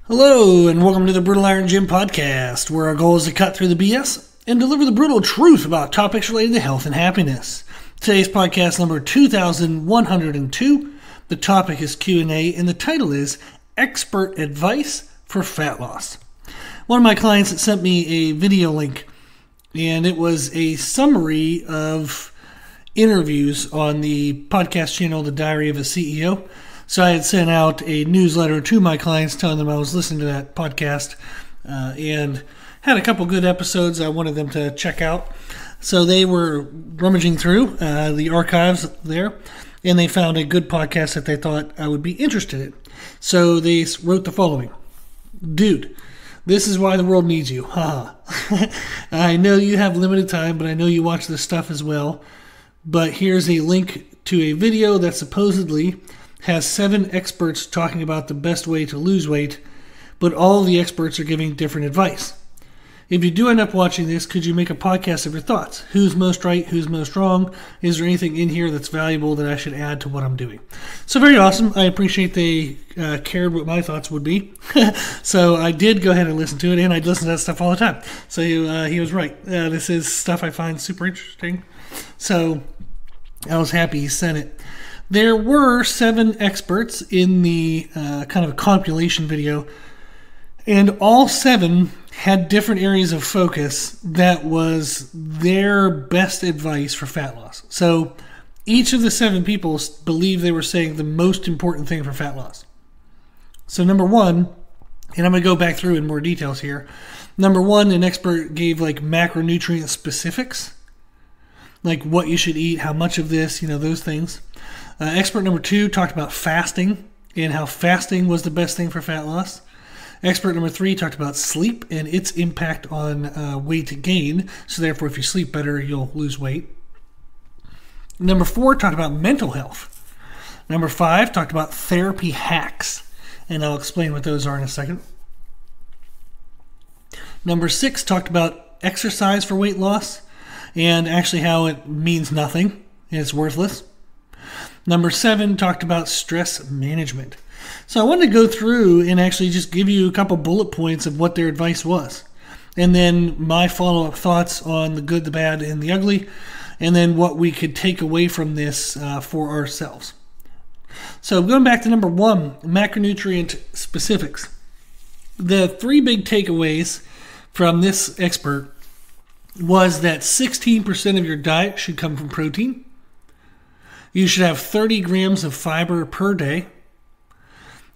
Hello, and welcome to the Brutal Iron Gym podcast, where our goal is to cut through the BS and deliver the brutal truth about topics related to health and happiness. Today's podcast number 2102. The topic is Q&A, and the title is Expert Advice for Fat Loss. One of my clients had sent me a video link, and it was a summary of interviews on the podcast channel, The Diary of a CEO. So I had sent out a newsletter to my clients telling them I was listening to that podcast and had a couple good episodes I wanted them to check out. So they were rummaging through the archives there, and they found a good podcast that they thought I would be interested in. So they wrote the following. Dude, this is why the world needs you. I know you have limited time, but I know you watch this stuff as well. But here's a link to a video that supposedly has 7 experts talking about the best way to lose weight, but all the experts are giving different advice. If you do end up watching this, could you make a podcast of your thoughts? Who's most right? Who's most wrong? Is there anything in here that's valuable that I should add to what I'm doing? So very awesome. I appreciate they cared what my thoughts would be. So I did go ahead and listen to it, and I listen to that stuff all the time. So he was right. This is stuff I find super interesting. So I was happy he sent it. There were 7 experts in the kind of a compilation video, and all 7 had different areas of focus that was their best advice for fat loss. So each of the 7 people believed they were saying the most important thing for fat loss. So number 1, and I'm going to go back through in more details here. Number 1, an expert gave like macronutrient specifics, like what you should eat, how much of this, those things. Expert number 2 talked about fasting and how fasting was the best thing for fat loss. Expert number 3 talked about sleep and its impact on weight gain. So therefore, if you sleep better, you'll lose weight. Number 4 talked about mental health. Number 5 talked about therapy hacks, and I'll explain what those are in a second. Number 6 talked about exercise for weight loss and actually how it means nothing and it's worthless. Number 7 talked about stress management. So I wanted to go through and actually just give you a couple bullet points of what their advice was. And then my follow-up thoughts on the good, the bad, and the ugly. And then what we could take away from this for ourselves. So going back to number 1, macronutrient specifics. The 3 big takeaways from this expert was that 16% of your diet should come from protein. You should have 30 grams of fiber per day,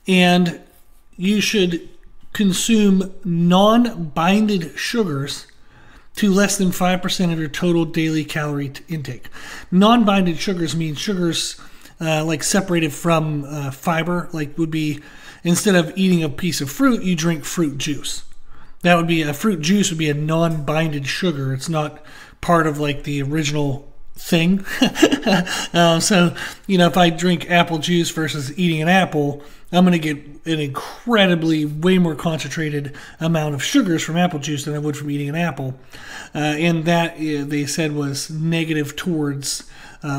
and you should consume non-binded sugars to less than 5% of your total daily calorie intake. Non-binded sugars mean sugars like separated from fiber, like would be instead of eating a piece of fruit, you drink fruit juice. That would be a fruit juice would be a non-binded sugar. It's not part of like the original thing. So, if I drink apple juice versus eating an apple, I'm going to get an incredibly way more concentrated amount of sugars from apple juice than I would from eating an apple. And that, they said, was negative towards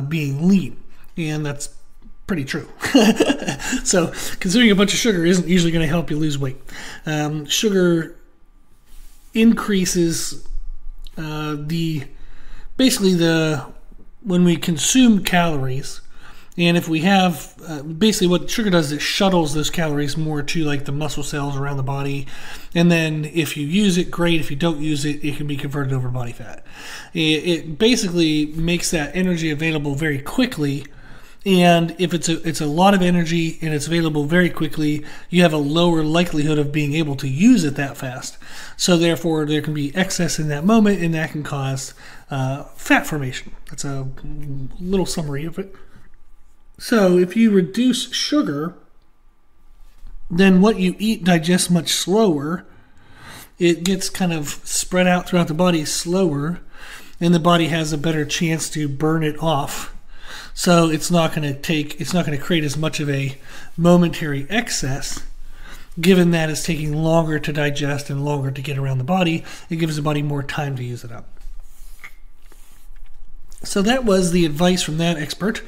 being lean. And that's pretty true. So consuming a bunch of sugar isn't usually going to help you lose weight. Sugar increases when we consume calories, and if we have basically what sugar does is it shuttles those calories more to like the muscle cells around the body, and then if you use it, great. If you don't use it, it can be converted over body fat. It basically makes that energy available very quickly, and if it's a lot of energy and it's available very quickly, you have a lower likelihood of being able to use it that fast. So therefore, there can be excess in that moment, and that can cause fat formation. That's a little summary of it. So if you reduce sugar, then what you eat digests much slower. It gets kind of spread out throughout the body slower, and the body has a better chance to burn it off. So it's not going to create as much of a momentary excess, given that it's taking longer to digest and longer to get around the body. It gives the body more time to use it up. So that was the advice from that expert.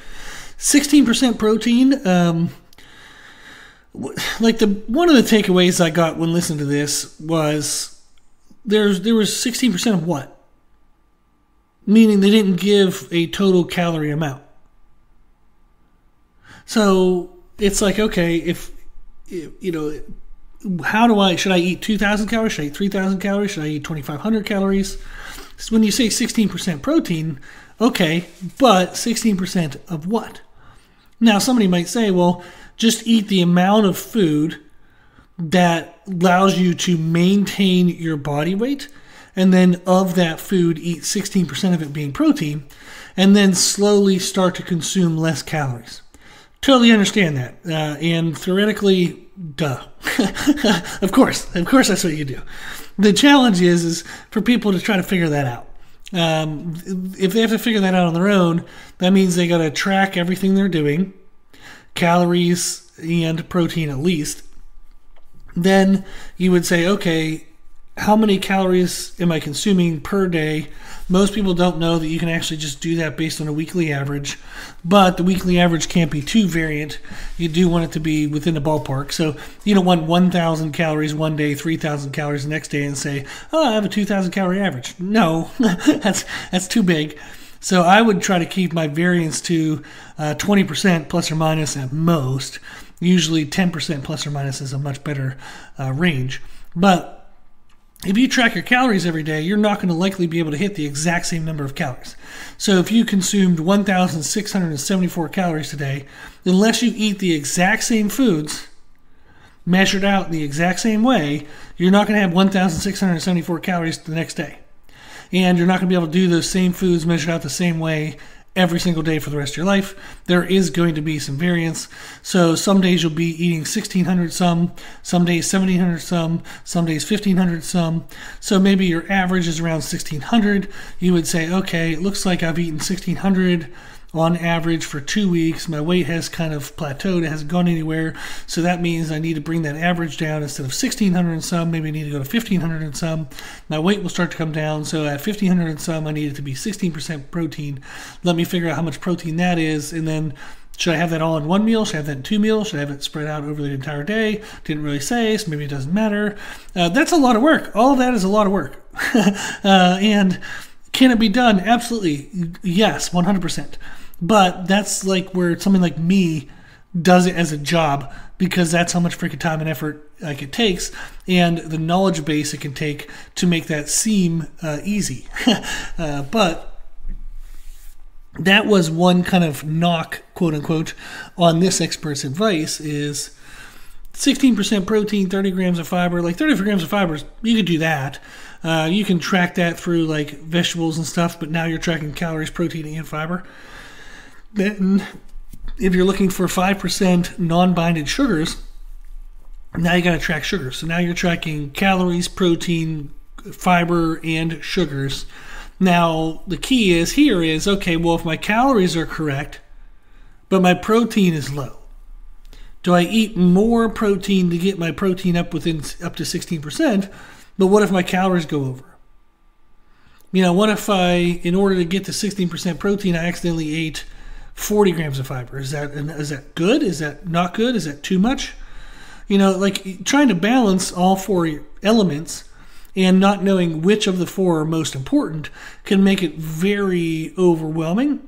16% protein. like one of the takeaways I got when listening to this was there was 16% of what? Meaning they didn't give a total calorie amount. So it's like, okay, if you know, should I eat 2,000 calories? Should I eat 3,000 calories? Should I eat 2,500 calories? So when you say 16% protein, okay, but 16% of what? Now somebody might say, well, just eat the amount of food that allows you to maintain your body weight, and then of that food, eat 16% of it being protein, and then slowly start to consume less calories. Totally understand that. And theoretically, duh. Of course that's what you do. The challenge is for people to try to figure that out. If they have to figure that out on their own, that means they got to track everything they're doing, calories and protein at least. Then you would say, okay, how many calories am I consuming per day? Most people don't know that you can actually just do that based on a weekly average, but the weekly average can't be too variant. You do want it to be within the ballpark. So you don't want 1,000 calories one day, 3,000 calories the next day and say, oh, I have a 2,000 calorie average. No, that's too big. So I would try to keep my variance to 20% plus or minus at most. Usually 10% plus or minus is a much better range. But if you track your calories every day, you're not going to likely be able to hit the exact same number of calories. So if you consumed 1,674 calories today, unless you eat the exact same foods, measured out the exact same way, you're not going to have 1,674 calories the next day. And you're not going to be able to do those same foods measured out the same way every single day for the rest of your life. There is going to be some variance. So some days you'll be eating 1,600 some days 1,700 some days 1,500 some. So maybe your average is around 1,600. You would say, okay, it looks like I've eaten 1,600 on average for 2 weeks. My weight has kind of plateaued. It hasn't gone anywhere. So that means I need to bring that average down. Instead of 1,600 and some, maybe I need to go to 1,500 and some. My weight will start to come down. So at 1,500 and some, I need it to be 16% protein. Let me figure out how much protein that is. And then should I have that all in one meal? Should I have that in 2 meals? Should I have it spread out over the entire day? Didn't really say, so maybe it doesn't matter. That's a lot of work. All of that is a lot of work. And can it be done? Absolutely. Yes, 100%. But that's like where something like me does it as a job, because that's how much freaking time and effort like it takes, and the knowledge base it can take to make that seem easy. But that was one kind of knock, quote unquote, on this expert's advice is 16% protein, 30 grams of fiber. Like 30 grams of fibers, you could do that. You can track that through like vegetables and stuff, but now you're tracking calories, protein, and fiber. Then if you're looking for 5% non-binded sugars, now you got to track sugars. So now you're tracking calories, protein, fiber, and sugars. Now the key is okay, well, if my calories are correct, but my protein is low, do I eat more protein to get my protein up to 16%? But what if my calories go over? What if in order to get to 16% protein, I accidentally ate 40 grams of fiber? Is that good? Is that not good? Is that too much? Like trying to balance all four elements and not knowing which of the four are most important can make it very overwhelming,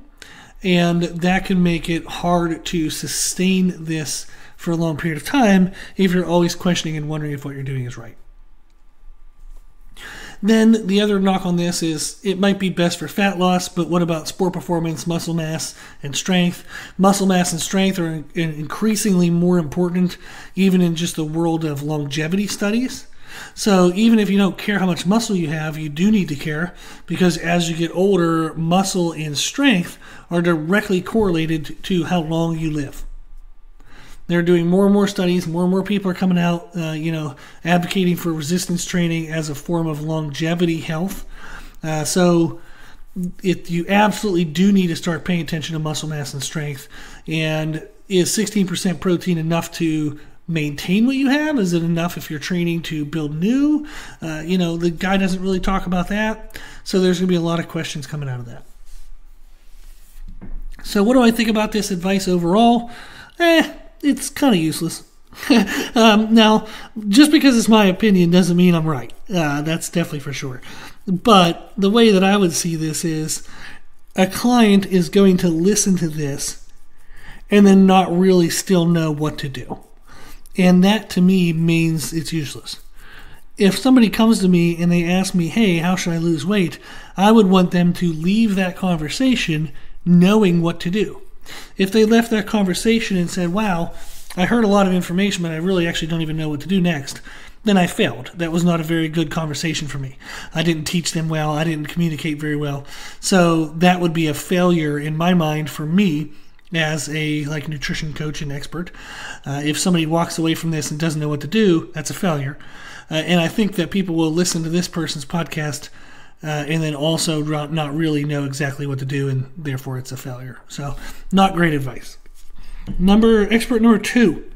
and that can make it hard to sustain this for a long period of time if you're always questioning and wondering if what you're doing is right. Then the other knock on this is it might be best for fat loss, but what about sport performance, muscle mass, and strength? Muscle mass and strength are increasingly more important even in just the world of longevity studies. So even if you don't care how much muscle you have, you do need to care, because as you get older, muscle and strength are directly correlated to how long you live. They're doing more and more studies. More and more people are coming out, advocating for resistance training as a form of longevity health. So you absolutely do need to start paying attention to muscle mass and strength. And is 16% protein enough to maintain what you have? Is it enough if you're training to build new? The guy doesn't really talk about that. So there's going to be a lot of questions coming out of that. So what do I think about this advice overall? It's kind of useless. Now, just because it's my opinion doesn't mean I'm right. That's definitely for sure. But the way that I would see this is a client is going to listen to this and then not really still know what to do. And that to me means it's useless. If somebody comes to me and they ask me, hey, how should I lose weight? I would want them to leave that conversation knowing what to do. If they left that conversation and said, wow, I heard a lot of information, but I really actually don't even know what to do next, then I failed. That was not a very good conversation for me. I didn't teach them well. I didn't communicate very well. So that would be a failure in my mind for me as a nutrition coach and expert. If somebody walks away from this and doesn't know what to do, that's a failure. And I think that people will listen to this person's podcast and then also not really know exactly what to do, and therefore it's a failure. So not great advice. Expert number 2,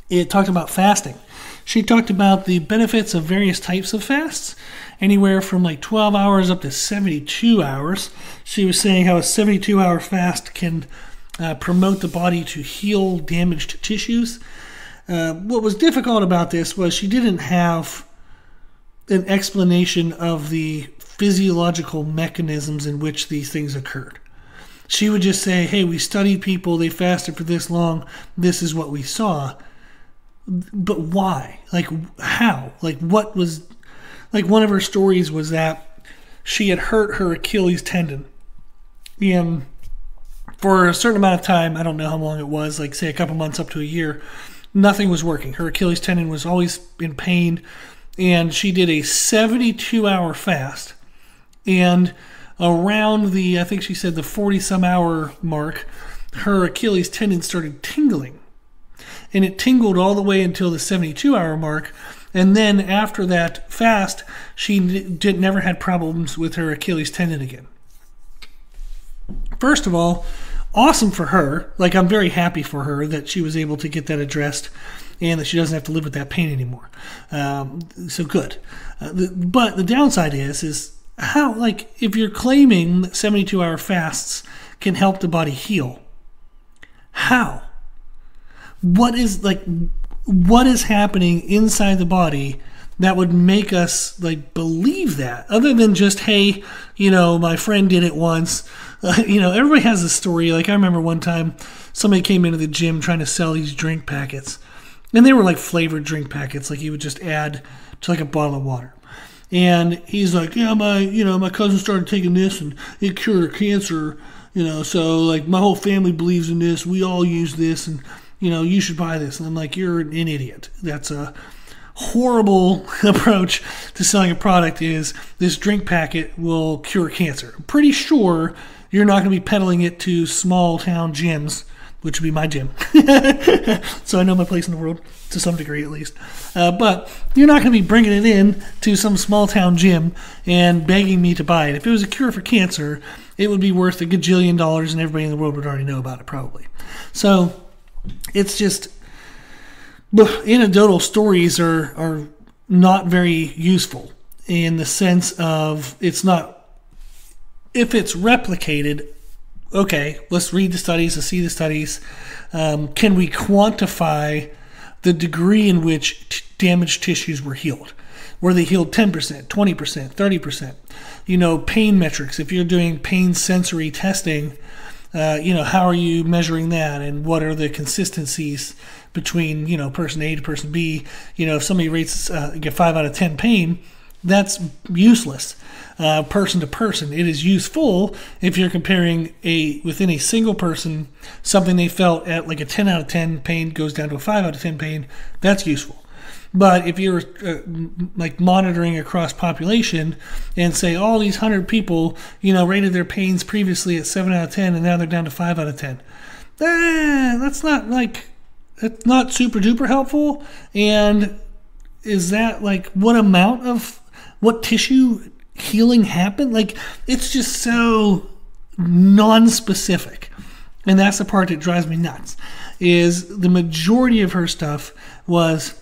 it talked about fasting. She talked about the benefits of various types of fasts, anywhere from 12 hours up to 72 hours. She was saying how a 72-hour fast can promote the body to heal damaged tissues. What was difficult about this was she didn't have an explanation of the physiological mechanisms in which these things occurred. She would just say, hey, we studied people, they fasted for this long, this is what we saw. But why? How? What was... one of her stories was that she had hurt her Achilles tendon. And for a certain amount of time, I don't know how long it was, say a couple months up to a year, nothing was working. Her Achilles tendon was always in pain, and she did a 72-hour fast. And around I think she said the 40-some hour mark, her Achilles tendon started tingling. And it tingled all the way until the 72-hour mark. And then after that fast, she never had problems with her Achilles tendon again. First of all, awesome for her. I'm very happy for her that she was able to get that addressed and that she doesn't have to live with that pain anymore. So good. But the downside is how, if you're claiming that 72-hour fasts can help the body heal, how? What is happening inside the body that would make us believe that, other than just, hey, my friend did it once. Everybody has a story. I remember one time somebody came into the gym trying to sell these drink packets, and they were flavored drink packets, you would just add to a bottle of water. And he's like, yeah, my cousin started taking this and it cured her cancer, so my whole family believes in this. We all use this, and you should buy this. And I'm like, you're an idiot. That's a horrible approach to selling a product. Is this drink packet will cure cancer. I'm pretty sure you're not going to be peddling it to small town gyms, which would be my gym. So I know my place in the world, to some degree at least. But you're not going to be bringing it in to some small town gym and begging me to buy it. If it was a cure for cancer, it would be worth $1 gajillion and everybody in the world would already know about it probably. So it's just, anecdotal stories are not very useful in the sense of if it's replicated, okay, let's read the studies, let's see the studies. Can we quantify the degree in which damaged tissues were healed? Were they healed 10%, 20%, 30%? Pain metrics. If you're doing pain sensory testing, how are you measuring that, and what are the consistencies between, person A to person B? If somebody rates 5 out of 10 pain, that's useless. Person to person, it is useful if you're comparing within a single person, something they felt at a 10 out of 10 pain goes down to a 5 out of 10 pain. That's useful. But if you're monitoring across population and say all these 100 people, rated their pains previously at 7 out of 10 and now they're down to 5 out of 10, that's not super duper helpful. And is that what amount of what tissue healing happened? It's just so non-specific. And that's the part that drives me nuts, is the majority of her stuff was,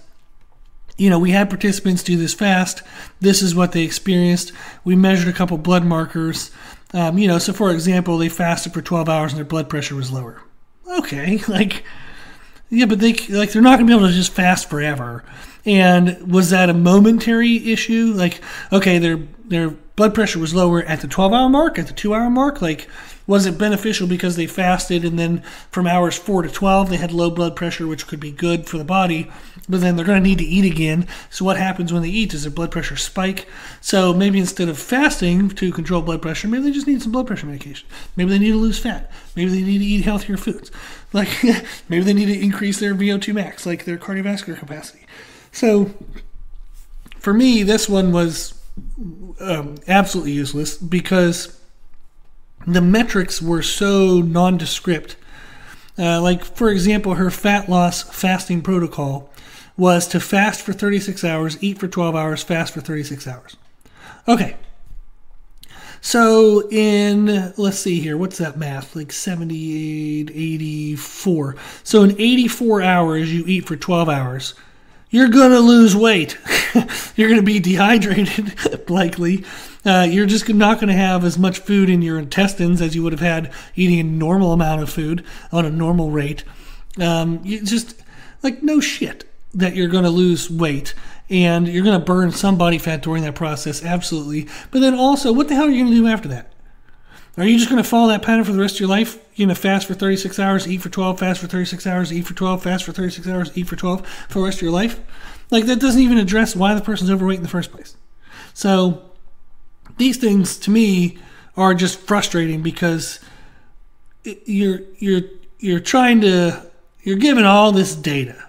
we had participants do this fast. This is what they experienced. We measured a couple blood markers. So for example, they fasted for 12 hours and their blood pressure was lower. Okay, Yeah, but they're not going to be able to just fast forever. And was that a momentary issue? Like, okay, their blood pressure was lower at the 12-hour mark, at the 2-hour mark. Like, was it beneficial because they fasted and then from hours 4 to 12 they had low blood pressure, which could be good for the body, but then they're going to need to eat again. So what happens when they eat? Does their blood pressure spike? So maybe instead of fasting to control blood pressure, maybe they just need some blood pressure medication. Maybe they need to lose fat. Maybe they need to eat healthier foods. Like, maybe they need to increase their VO2 max, like their cardiovascular capacity. So for me, this one was absolutely useless because the metrics were so nondescript. Like, for example, her fat loss fasting protocol was to fast for 36 hours, eat for 12 hours, fast for 36 hours. Okay. So let's see here, what's that math? Like 78, 84. So in 84 hours, you eat for 12 hours. You're going to lose weight. You're going to be dehydrated, likely. You're just not going to have as much food in your intestines as you would have had eating a normal amount of food on a normal rate. You just, like, no shit that you're going to lose weight. And you're going to burn some body fat during that process, absolutely. But then also, what the hell are you going to do after that? Are you just going to follow that pattern for the rest of your life? You're going to fast for 36 hours, eat for 12, fast for 36 hours, eat for 12, fast for 36 hours, eat for 12 for the rest of your life? Like, that doesn't even address why the person's overweight in the first place. So these things, to me, are just frustrating because you're given all this data,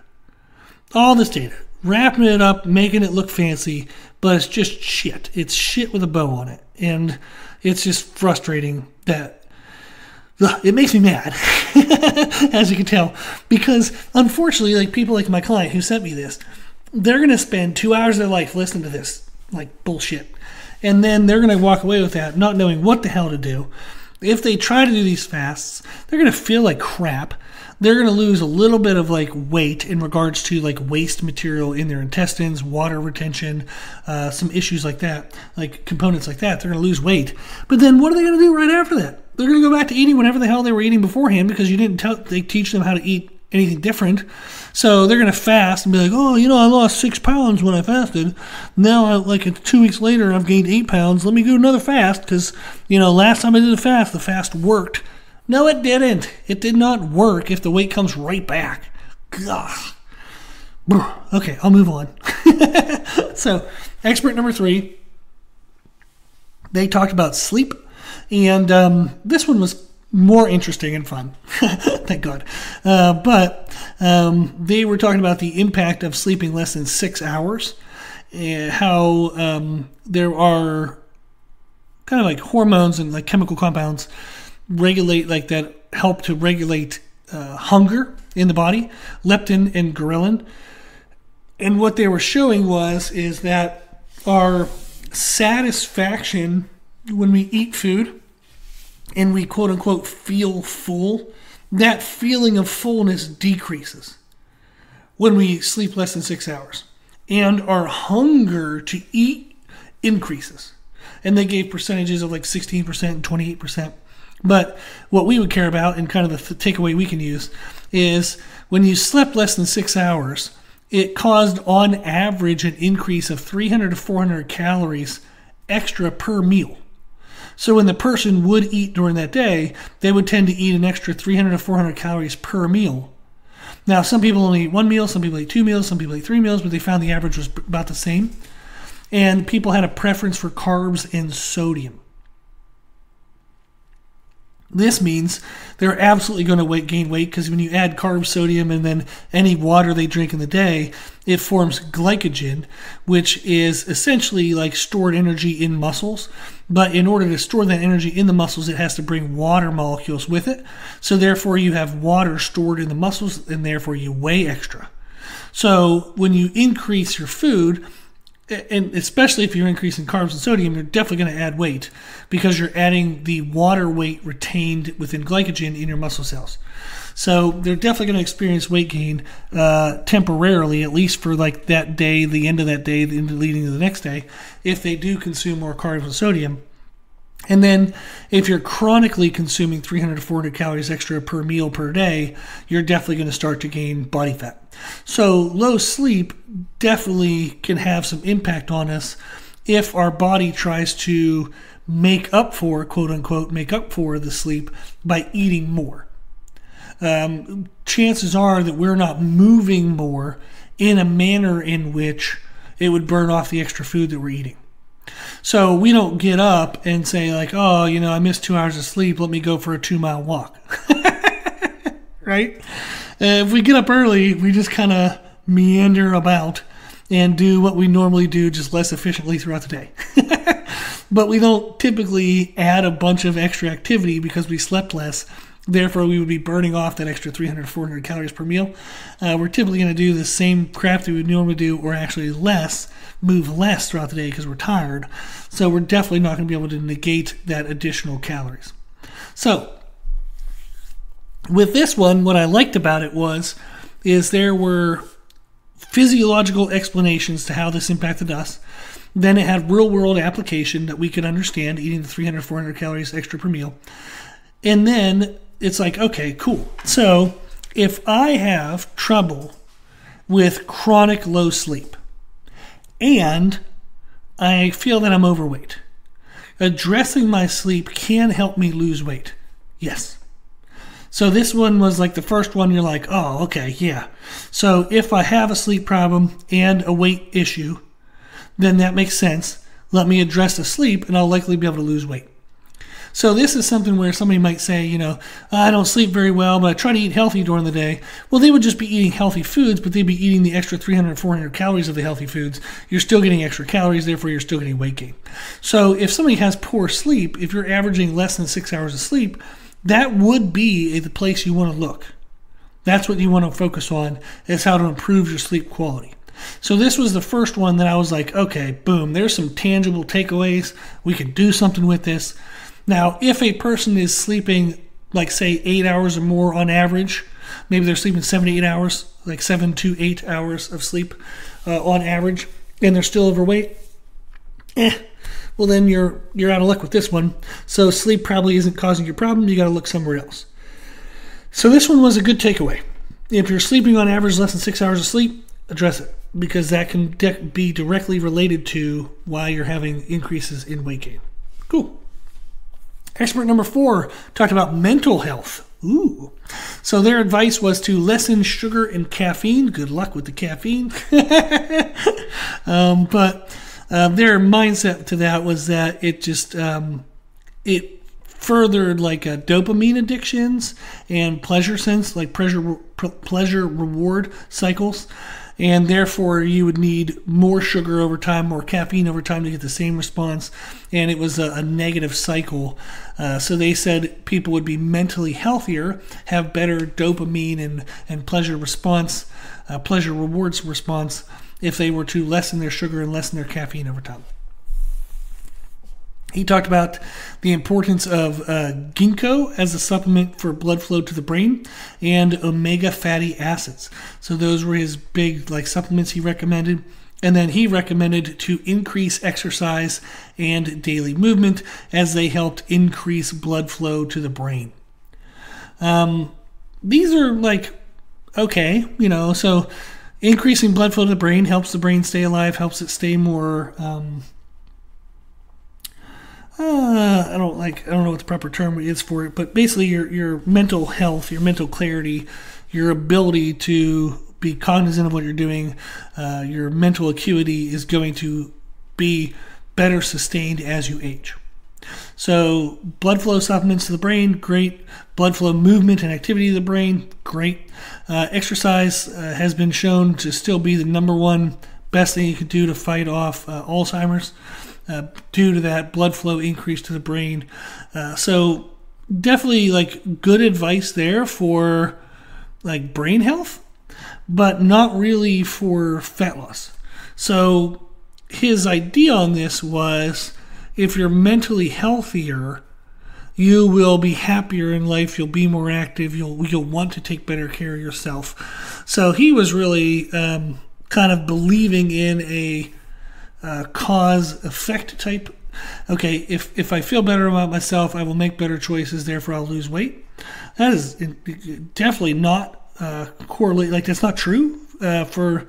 wrapping it up, making it look fancy, but it's just shit. It's shit with a bow on it. And it's just frustrating that it makes me mad, as you can tell, because unfortunately, like, people like my client who sent me this, they're going to spend 2 hours of their life listening to this, like, bullshit. And then they're going to walk away with that, not knowing what the hell to do. If they try to do these fasts, they're going to feel like crap. They're going to lose a little bit of, like, weight in regards to, like, waste material in their intestines, water retention, some issues like that, like components like that. They're going to lose weight. But then what are they going to do right after that? They're going to go back to eating whatever the hell they were eating beforehand because you didn't teach them how to eat anything different. So they're going to fast and be like, oh, I lost 6 pounds when I fasted. Now, 2 weeks later, I've gained 8 pounds. Let me do another fast because, last time I did a fast, the fast worked. No, it didn't. It did not work if the weight comes right back. Ugh. Okay, I'll move on. So, expert number 3, they talked about sleep. And this one was more interesting and fun. Thank God. But they were talking about the impact of sleeping less than 6 hours. And how there are kind of like hormones and like chemical compounds that help to regulate hunger in the body, leptin and ghrelin. And what they were showing is that our satisfaction when we eat food and we quote unquote feel full, that feeling of fullness decreases when we sleep less than 6 hours. And our hunger to eat increases. And they gave percentages of like 16% and 28%. But what we would care about, and kind of the takeaway we can use, is when you slept less than 6 hours, it caused on average an increase of 300 to 400 calories extra per meal. So when the person would eat during that day, they would tend to eat an extra 300 to 400 calories per meal. Now, some people only eat 1 meal, some people eat 2 meals, some people eat 3 meals, but they found the average was about the same. And people had a preference for carbs and sodium. This means they're absolutely going to gain weight because when you add carbs, sodium, and then any water they drink in the day, it forms glycogen, which is essentially like stored energy in muscles. But in order to store that energy in the muscles, it has to bring water molecules with it. So therefore, you have water stored in the muscles, and therefore you weigh extra. So when you increase your food, and especially if you're increasing carbs and sodium, you're definitely going to add weight because you're adding the water weight retained within glycogen in your muscle cells. So they're definitely going to experience weight gain temporarily, at least for like that day, the end of that day, leading to the next day, if they do consume more carbs and sodium. And then if you're chronically consuming 300 to 400 calories extra per meal per day, you're definitely going to start to gain body fat. So low sleep definitely can have some impact on us if our body tries to make up for, quote unquote, make up for the sleep by eating more. Chances are that we're not moving more in a manner in which it would burn off the extra food that we're eating. So we don't get up and say like, oh, I missed 2 hours of sleep. Let me go for a 2-mile walk. Right? If we get up early, we just kind of meander about and do what we normally do, just less efficiently throughout the day. But we don't typically add a bunch of extra activity because we slept less. Therefore, we would be burning off that extra 300 to 400 calories per meal. We're typically going to do the same crap that we would normally do, or actually move less throughout the day because we're tired. So we're definitely not going to be able to negate that additional calories. So with this one, what I liked about it is there were physiological explanations to how this impacted us. Then it had real-world application that we could understand, eating the 300 to 400 calories extra per meal. And then it's like, okay, cool. So if I have trouble with chronic low sleep and I feel that I'm overweight, addressing my sleep can help me lose weight. Yes. So this one was like the first one you're like, oh, okay, yeah. So if I have a sleep problem and a weight issue, then that makes sense. Let me address the sleep and I'll likely be able to lose weight. So this is something where somebody might say, I don't sleep very well, but I try to eat healthy during the day. Well, they would just be eating healthy foods, but they'd be eating the extra 300, 400 calories of the healthy foods. You're still getting extra calories, therefore you're still getting weight gain. So if somebody has poor sleep, if you're averaging less than 6 hours of sleep, that would be the place you want to look. That's what you want to focus on, is how to improve your sleep quality. So this was the first one that I was like, okay, boom, there's some tangible takeaways. We can do something with this. Now, if a person is sleeping, like say 8 hours or more on average, maybe they're sleeping 7 to 8 hours, like 7 to 8 hours of sleep on average, and they're still overweight, well then you're out of luck with this one. So sleep probably isn't causing your problem. You got to look somewhere else. So this one was a good takeaway. If you're sleeping on average less than 6 hours of sleep, address it, because that can be directly related to why you're having increases in weight gain. Cool. Expert number 4 talked about mental health. Ooh. So their advice was to lessen sugar and caffeine. Good luck with the caffeine. But their mindset to that was that it just it furthered like dopamine addictions and pleasure sense, like pleasure reward cycles. And therefore, you would need more sugar over time, more caffeine over time to get the same response. And it was a negative cycle. So they said people would be mentally healthier, have better dopamine and pleasure response, pleasure rewards response, if they were to lessen their sugar and lessen their caffeine over time. He talked about the importance of ginkgo as a supplement for blood flow to the brain and omega fatty acids. So those were his big supplements he recommended. And then he recommended to increase exercise and daily movement as they helped increase blood flow to the brain. These are okay, so increasing blood flow to the brain helps the brain stay alive, helps it stay more... I don't know what the proper term is for it, but basically your mental health, your mental clarity, your ability to be cognizant of what you're doing, your mental acuity is going to be better sustained as you age. So blood flow supplements to the brain, great. Blood flow movement and activity of the brain, great. Exercise has been shown to still be the number one best thing you can do to fight off Alzheimer's. Due to that blood flow increase to the brain. So definitely good advice there for brain health, but not really for fat loss. So his idea on this was if you're mentally healthier, you will be happier in life, you'll be more active, you'll want to take better care of yourself. So he was really kind of believing in a cause-effect type Okay, if I feel better about myself, I will make better choices, therefore I'll lose weight. That is definitely not correlate. Like, that's not true for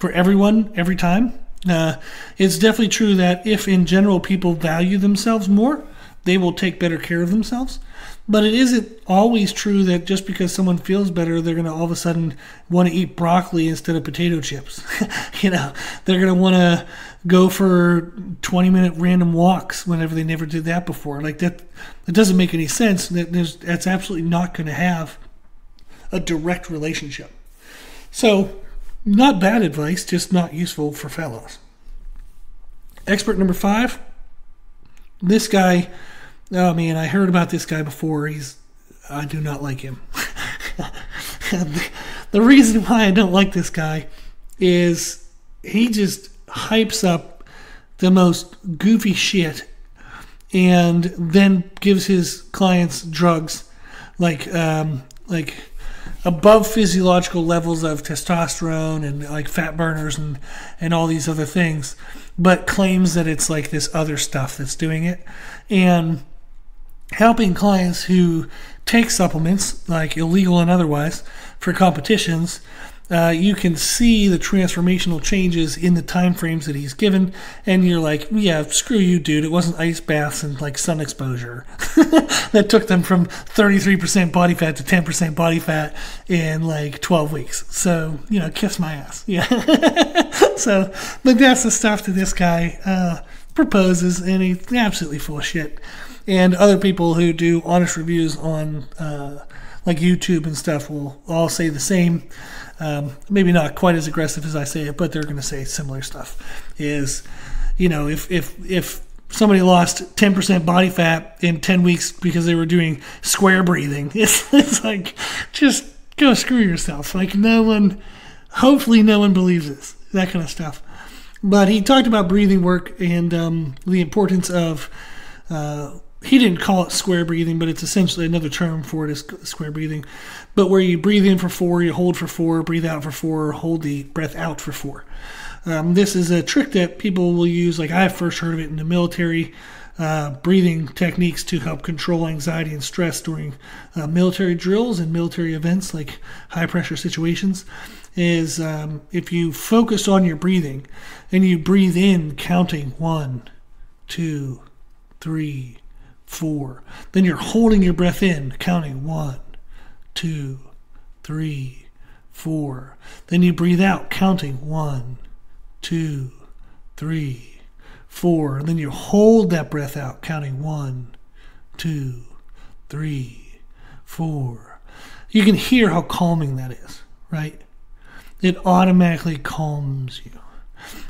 everyone every time. It's definitely true that if in general people value themselves more, they will take better care of themselves. But it isn't always true that just because someone feels better, they're going to all of a sudden want to eat broccoli instead of potato chips. They're going to want to go for 20-minute random walks whenever they never did that before. Like that, it doesn't make any sense. That's absolutely not going to have a direct relationship. So, not bad advice, just not useful for fat loss. Expert number 5. This guy, oh man, I heard about this guy before. I do not like him. The reason why I don't like this guy is he just hypes up the most goofy shit and then gives his clients drugs like above physiological levels of testosterone and like fat burners and all these other things, but claims that it's like this other stuff that's doing it. And helping clients who take supplements, like illegal and otherwise, for competitions, you can see the transformational changes in the time frames that he's given, and you're like, yeah, screw you, dude. It wasn't ice baths and like sun exposure that took them from 33% body fat to 10% body fat in like 12 weeks. So, kiss my ass. Yeah. So, but that's the stuff that this guy proposes, and he's absolutely full of shit. And other people who do honest reviews on like YouTube and stuff will all say the same. Maybe not quite as aggressive as I say it, but they're going to say similar stuff. Is, if somebody lost 10% body fat in 10 weeks because they were doing square breathing, it's like, just go screw yourself. Like, hopefully no one believes this, that kind of stuff. But he talked about breathing work and the importance of, he didn't call it square breathing, but it's essentially another term for it is square breathing. But where you breathe in for 4, you hold for 4, breathe out for 4, hold the breath out for 4. This is a trick that people will use, like I first heard of it in the military, breathing techniques to help control anxiety and stress during military drills and military events, like high-pressure situations, is if you focus on your breathing and you breathe in counting 1, 2, 3, 4. Then you're holding your breath in, counting 1, 2, 3, 4. Then you breathe out, counting 1, 2, 3, 4. And then you hold that breath out, counting 1, 2, 3, 4. You can hear how calming that is, right? It automatically calms you.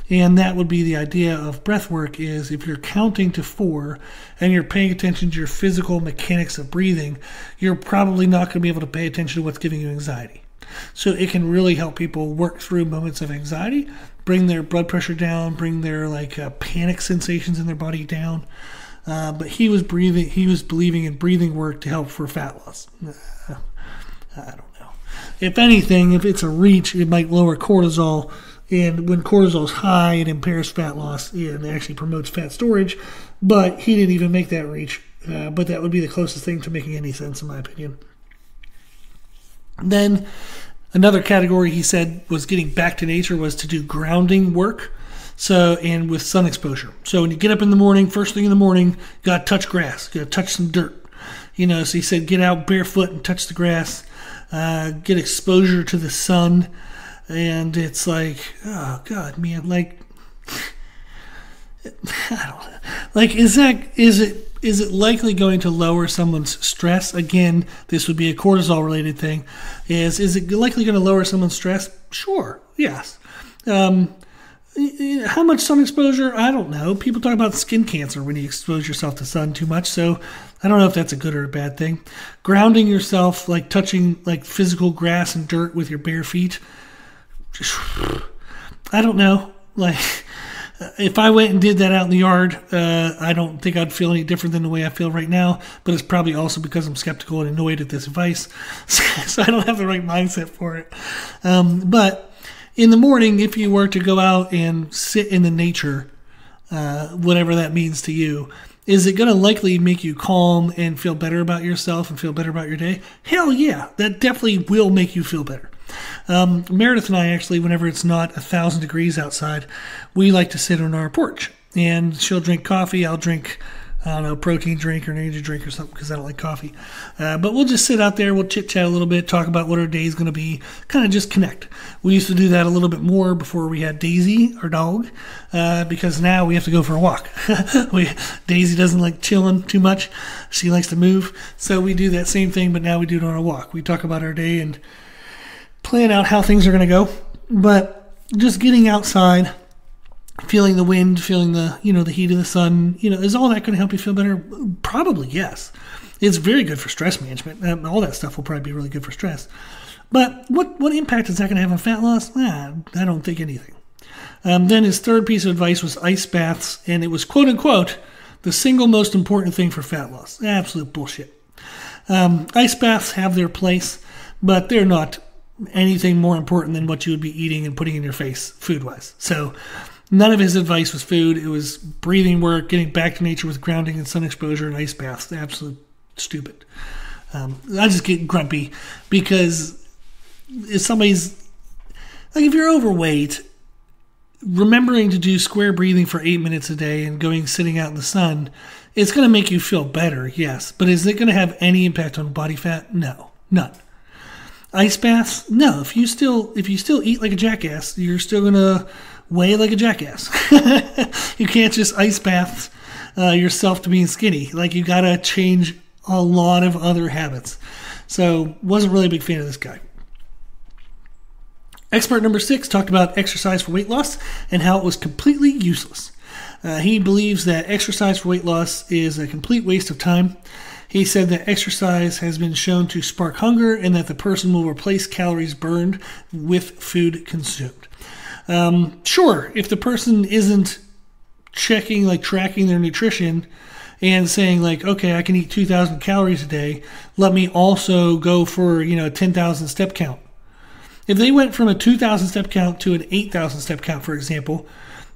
And that would be the idea of breath work, is if you're counting to 4 and you're paying attention to your physical mechanics of breathing, you're probably not going to be able to pay attention to what's giving you anxiety. So it can really help people work through moments of anxiety, bring their blood pressure down, bring their panic sensations in their body down. But he was believing in breathing work to help for fat loss. I don't know. If anything, if it's a reach, it might lower cortisol. And when cortisol is high, it impairs fat loss and actually promotes fat storage. But he didn't even make that reach. But that would be the closest thing to making any sense, in my opinion. Then another category he said was getting back to nature was to do grounding work. So, and with sun exposure. So when you get up in the morning, first thing in the morning, you got to touch grass. You got to touch some dirt. So he said get out barefoot and touch the grass. Get exposure to the sun. And it's like, oh God, man, like, I don't know. Like, is it likely going to lower someone's stress? Again, this would be a cortisol related thing. Is it likely going to lower someone's stress? Sure. Yes. How much sun exposure? I don't know. People talk about skin cancer when you expose yourself to sun too much. So I don't know if that's a good or a bad thing. Grounding yourself, like touching like physical grass and dirt with your bare feet. I don't know. Like, if I went and did that out in the yard, I don't think I'd feel any different than the way I feel right now. But it's probably also because I'm skeptical and annoyed at this advice. So I don't have the right mindset for it. But in the morning, if you were to go out and sit in the nature, whatever that means to you. Is it going to likely make you calm and feel better about yourself and feel better about your day? Hell yeah, that definitely will make you feel better. Meredith and I actually, whenever it's not 1,000 degrees outside, we like to sit on our porch. And she'll drink coffee, I'll drink, I don't know, protein drink or an energy drink or something because I don't like coffee. But we'll just sit out there, we'll chit-chat a little bit, talk about what our day is going to be, kind of just connect. We used to do that a little bit more before we had Daisy, our dog, because now we have to go for a walk. Daisy doesn't like chilling too much. She likes to move. So we do that same thing, but now we do it on a walk. We talk about our day and plan out how things are going to go. But just getting outside, feeling the wind, feeling the heat of the sun, is all that going to help you feel better? Probably yes. It's very good for stress management. All that stuff will probably be really good for stress. But what impact is that going to have on fat loss? I don't think anything. Then his third piece of advice was ice baths, and it was quote unquote the single most important thing for fat loss. Absolute bullshit. Ice baths have their place, but they're not anything more important than what you would be eating and putting in your face food-wise. So none of his advice was food. It was breathing work, getting back to nature with grounding and sun exposure and ice baths. Absolute stupid. I just get grumpy because if you're overweight, remembering to do square breathing for 8 minutes a day and sitting out in the sun, it's going to make you feel better, yes. But is it going to have any impact on body fat? No, none. Ice baths? No. If you still eat like a jackass, you're still going to weigh like a jackass. You can't just ice bath yourself to being skinny. You got to change a lot of other habits. So wasn't really a big fan of this guy. Expert number 6 talked about exercise for weight loss and how it was completely useless. He believes that exercise for weight loss is a complete waste of time. He said that exercise has been shown to spark hunger and that the person will replace calories burned with food consumed. Sure, if the person isn't tracking their nutrition and saying okay, I can eat 2,000 calories a day, let me also go for, a 10,000 step count. If they went from a 2,000 step count to an 8,000 step count, for example,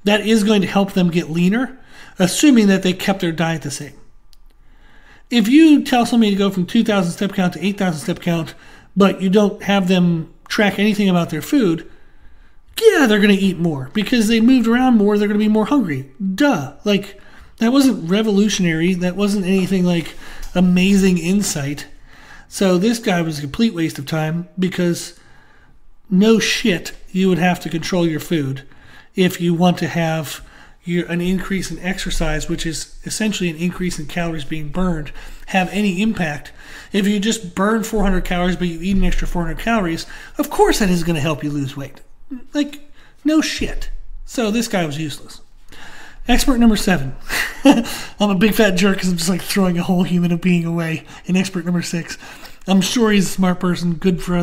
that is going to help them get leaner, assuming that they kept their diet the same. If you tell somebody to go from 2,000 step count to 8,000 step count, but you don't have them track anything about their food, yeah, they're going to eat more because they moved around more. They're going to be more hungry. Duh. That wasn't revolutionary. That wasn't anything amazing insight. So this guy was a complete waste of time because no shit, you would have to control your food if you want to have an increase in exercise, which is essentially an increase in calories being burned, have any impact. If you just burn 400 calories but you eat an extra 400 calories, of course that is going to help you lose weight. No shit. So this guy was useless. Expert number 7. I'm a big fat jerk because I'm just throwing a whole human being away in expert number 6. I'm sure he's a smart person, good for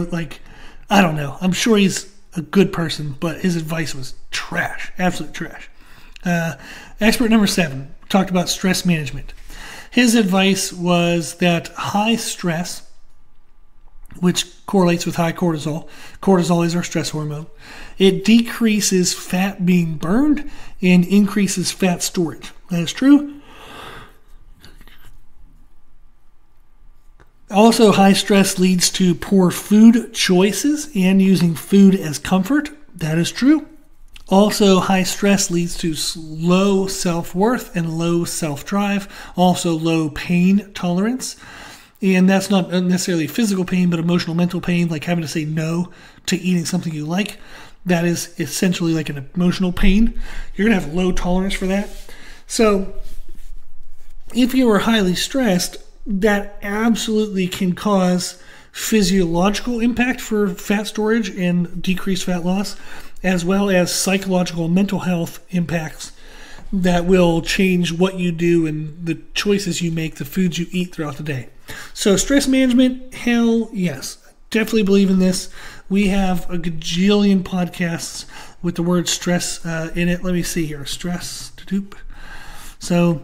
I don't know. I'm sure he's a good person, but his advice was trash. Absolute trash. Expert number 7 talked about stress management. His advice was that high stress, which correlates with high cortisol. Cortisol is our stress hormone. It decreases fat being burned and increases fat storage. That is true. Also, high stress leads to poor food choices and using food as comfort. That is true. Also, high stress leads to low self-worth and low self-drive. Also, low pain tolerance. And that's not necessarily physical pain, but emotional, mental pain, like having to say no to eating something you like. That is essentially like an emotional pain. You're going to have low tolerance for that. So if you are highly stressed, that absolutely can cause physiological impact for fat storage and decreased fat loss, as well as psychological and mental health impacts that will change what you do and the choices you make, the foods you eat throughout the day. So stress management, hell yes. Definitely believe in this. We have a gajillion podcasts with the word stress in it. Let me see here. Stress. So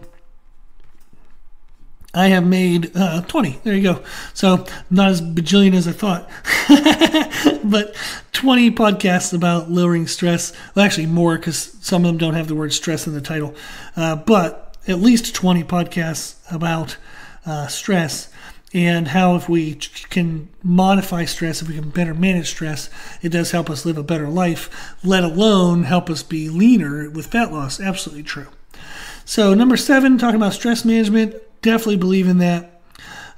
I have made 20. There you go. So not as bajillion as I thought, but 20 podcasts about lowering stress. Well, actually more, because some of them don't have the word stress in the title. But at least 20 podcasts about stress and how if we can modify stress, if we can better manage stress, it does help us live a better life, let alone help us be leaner with fat loss. Absolutely true. So number 7, talking about stress management. Definitely believe in that.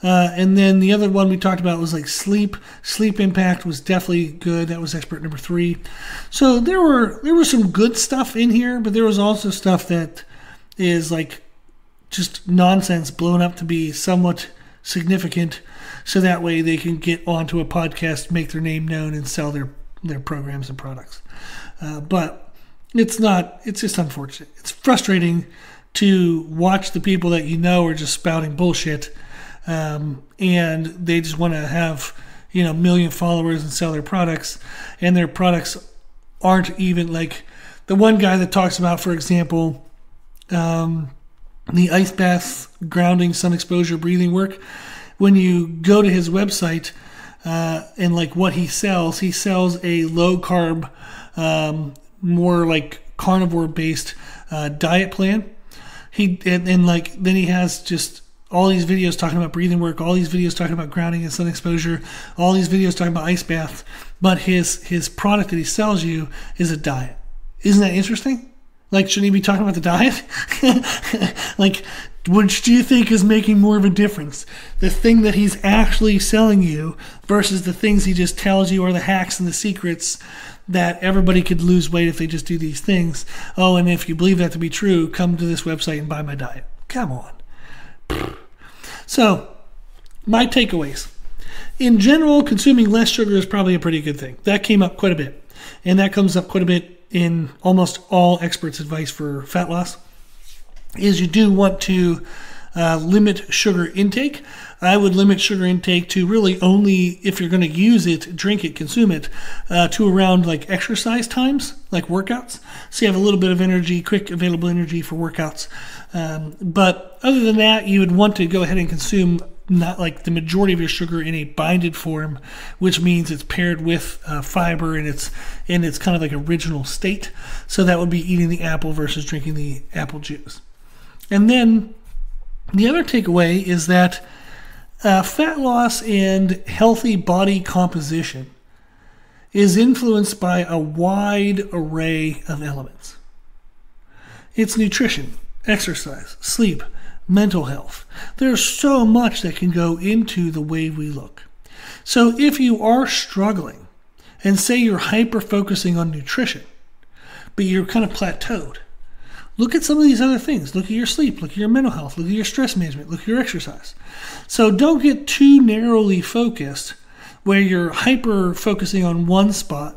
And then the other one we talked about was like sleep. Sleep impact was definitely good. That was expert number 3. So there were some good stuff in here, but there was also stuff that is like just nonsense blown up to be somewhat significant, so that way they can get onto a podcast, make their name known, and sell their programs and products. But it's just unfortunate. It's frustrating to watch the people that you know are just spouting bullshit, and they just want to have, a million followers and sell their products, and their products aren't even like the one guy that talks about, for example, the ice bath, grounding, sun exposure, breathing work. When you go to his website and like what he sells a low carb, more like carnivore based diet plan. Then he has just all these videos talking about breathing work, all these videos talking about grounding and sun exposure, all these videos talking about ice bath. But his product that he sells you is a diet. Isn't that interesting? Like, shouldn't he be talking about the diet? Like, which do you think is making more of a difference? The thing that he's actually selling you versus the things he just tells you are the hacks and the secrets that everybody could lose weight if they just do these things. Oh, and if you believe that to be true, come to this website and buy my diet. Come on. So, my takeaways. In general, consuming less sugar is probably a pretty good thing. That came up quite a bit. And that comes up quite a bit in almost all experts' advice for fat loss, is you do want to limit sugar intake. I would limit sugar intake to really only, if you're going to use it, drink it, consume it, to around like exercise times, like workouts. So you have a little bit of energy, quick available energy for workouts. But other than that, you would want to go ahead and consume not like the majority of your sugar in a binded form, which means it's paired with fiber and it's in its kind of like original state. So that would be eating the apple versus drinking the apple juice. And then the other takeaway is that fat loss and healthy body composition is influenced by a wide array of elements. It's nutrition, exercise, sleep, mental health. There's so much that can go into the way we look. So if you are struggling and say you're hyper-focusing on nutrition, but you're kind of plateaued, look at some of these other things. Look at your sleep, look at your mental health, look at your stress management, look at your exercise. So don't get too narrowly focused where you're hyper-focusing on one spot,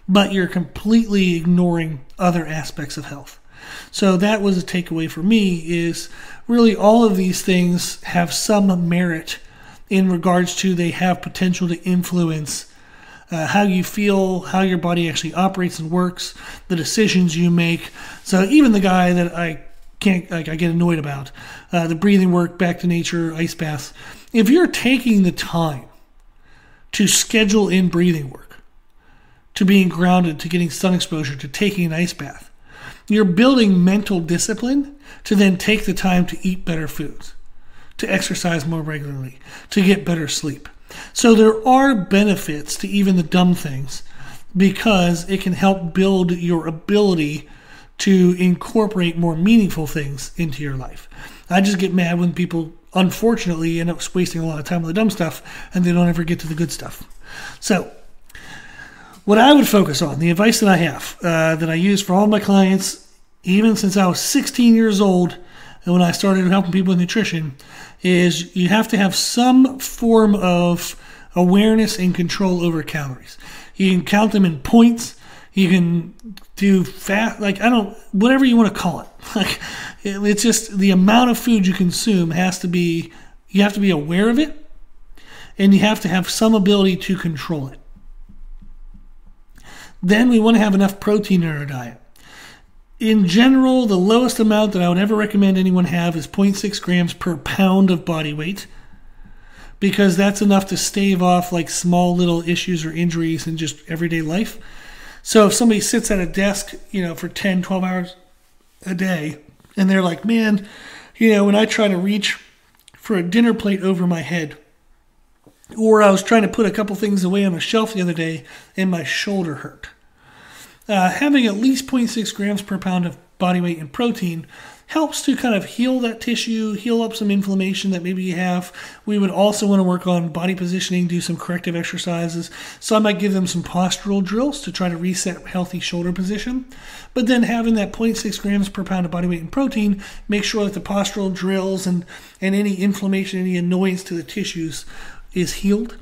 but you're completely ignoring other aspects of health. So that was a takeaway for me, is really all of these things have some merit in regards to they have potential to influence how you feel, how your body actually operates and works, the decisions you make. So even the guy that I get annoyed about, the breathing work, back to nature, ice baths, if you're taking the time to schedule in breathing work, to being grounded, to getting sun exposure, to taking an ice bath, you're building mental discipline to then take the time to eat better foods, to exercise more regularly, to get better sleep. So there are benefits to even the dumb things because it can help build your ability to incorporate more meaningful things into your life. I just get mad when people, unfortunately, end up wasting a lot of time on the dumb stuff and they don't ever get to the good stuff. So what I would focus on, the advice that I have, that I use for all my clients, even since I was 16 years old, and when I started helping people with nutrition, is you have to have some form of awareness and control over calories. You can count them in points. You can do fat, whatever you want to call it. Like, it's just the amount of food you consume has to be, you have to be aware of it, and you have to have some ability to control it. Then we want to have enough protein in our diet. In general, the lowest amount that I would ever recommend anyone have is 0.6 grams per pound of body weight, because that's enough to stave off like small little issues or injuries in just everyday life. So if somebody sits at a desk, for 10, 12 hours a day, and they're like, man, when I try to reach for a dinner plate over my head, or I was trying to put a couple things away on a shelf the other day and my shoulder hurt. Having at least 0.6 grams per pound of body weight in protein helps to kind of heal that tissue, heal up some inflammation that maybe you have. We would also want to work on body positioning, do some corrective exercises. So I might give them some postural drills to try to reset healthy shoulder position. But then having that 0.6 grams per pound of body weight in protein, make sure that the postural drills and any inflammation, any annoyance to the tissues is healed.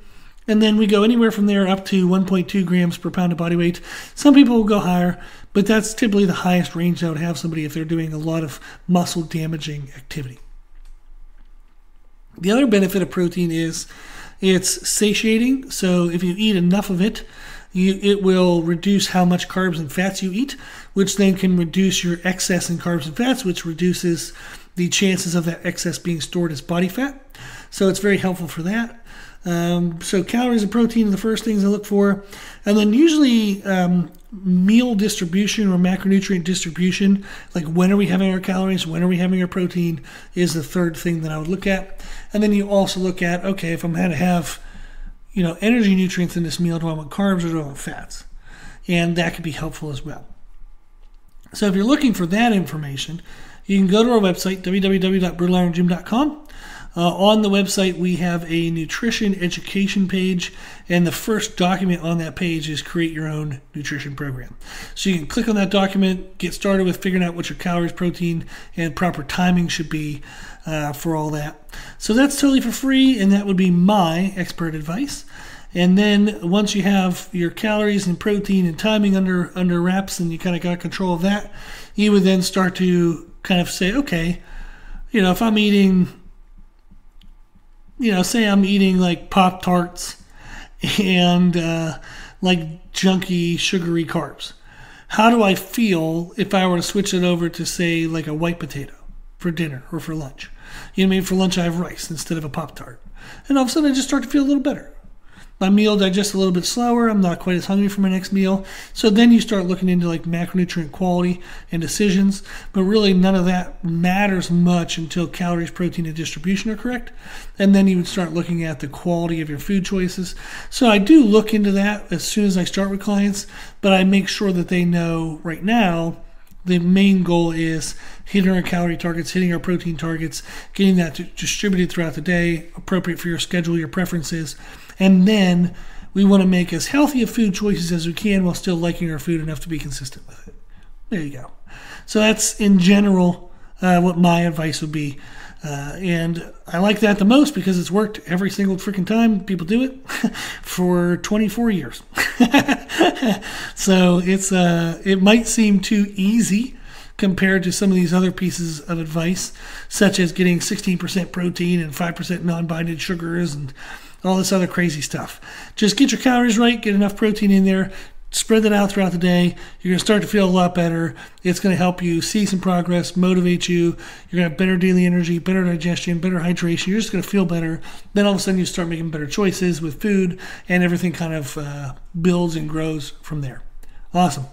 And then we go anywhere from there up to 1.2 grams per pound of body weight. Some people will go higher, but that's typically the highest range I would have somebody if they're doing a lot of muscle damaging activity. The other benefit of protein is it's satiating. So if you eat enough of it, it will reduce how much carbs and fats you eat, which then can reduce your excess in carbs and fats, which reduces the chances of that excess being stored as body fat. So it's very helpful for that. So calories and protein are the first things I look for. And then usually meal distribution or macronutrient distribution, like when are we having our calories, when are we having our protein, is the third thing that I would look at. And then you also look at, okay, if I'm going to have, energy nutrients in this meal, do I want carbs or do I want fats? And that could be helpful as well. So if you're looking for that information, you can go to our website, www.brutalirongym.com. On the website, we have a nutrition education page, and the first document on that page is create your own nutrition program. So you can click on that document, get started with figuring out what your calories, protein, and proper timing should be for all that. So that's totally for free, and that would be my expert advice. And then once you have your calories and protein and timing under wraps, and you kind of got control of that, you would then start to kind of say, okay, if I'm eating, say I'm eating like Pop-Tarts and like junky, sugary carbs. How do I feel if I were to switch it over to, say, like a white potato for dinner or for lunch? Maybe for lunch I have rice instead of a Pop-Tart. And all of a sudden I just start to feel a little better. My meal digests a little bit slower. I'm not quite as hungry for my next meal. So then you start looking into like macronutrient quality and decisions. But really none of that matters much until calories, protein, and distribution are correct. And then you would start looking at the quality of your food choices. So I do look into that as soon as I start with clients. But I make sure that they know right now the main goal is hitting our calorie targets, hitting our protein targets, getting that distributed throughout the day, appropriate for your schedule, your preferences. And then we want to make as healthy of food choices as we can while still liking our food enough to be consistent with it. There you go. So that's, in general, what my advice would be. And I like that the most because it's worked every single freaking time people do it for 24 years. So it might seem too easy compared to some of these other pieces of advice, such as getting 16% protein and 5% non-binded sugars and all this other crazy stuff. Just get your calories right, get enough protein in there, spread that out throughout the day. You're going to start to feel a lot better. It's going to help you see some progress, motivate you. You're going to have better daily energy, better digestion, better hydration. You're just going to feel better. Then all of a sudden you start making better choices with food, and everything kind of builds and grows from there. Awesome.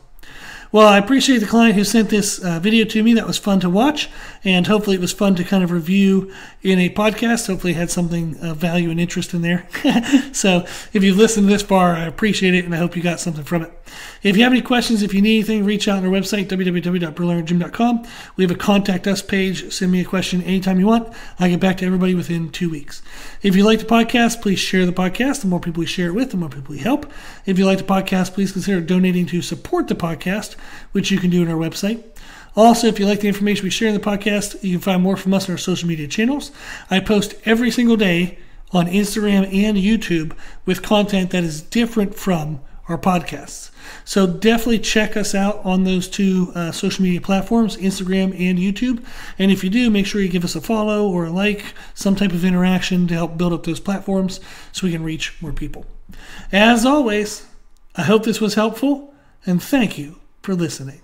Well, I appreciate the client who sent this video to me. That was fun to watch, and hopefully it was fun to kind of review in a podcast. Hopefully it had some of value and interest in there. So if you've listened this far, I appreciate it, and I hope you got something from it. If you have any questions, if you need anything, reach out on our website, www.brutalirongym.com. We have a Contact Us page. Send me a question anytime you want. I get back to everybody within 2 weeks. If you like the podcast, please share the podcast. The more people we share it with, the more people we help. If you like the podcast, please consider donating to support the podcast, which you can do on our website. Also, if you like the information we share in the podcast, you can find more from us on our social media channels. I post every single day on Instagram and YouTube with content that is different from our podcasts. So definitely check us out on those two social media platforms, Instagram and YouTube. And if you do, make sure you give us a follow or a like, some type of interaction to help build up those platforms so we can reach more people. As always, I hope this was helpful, and thank you for listening.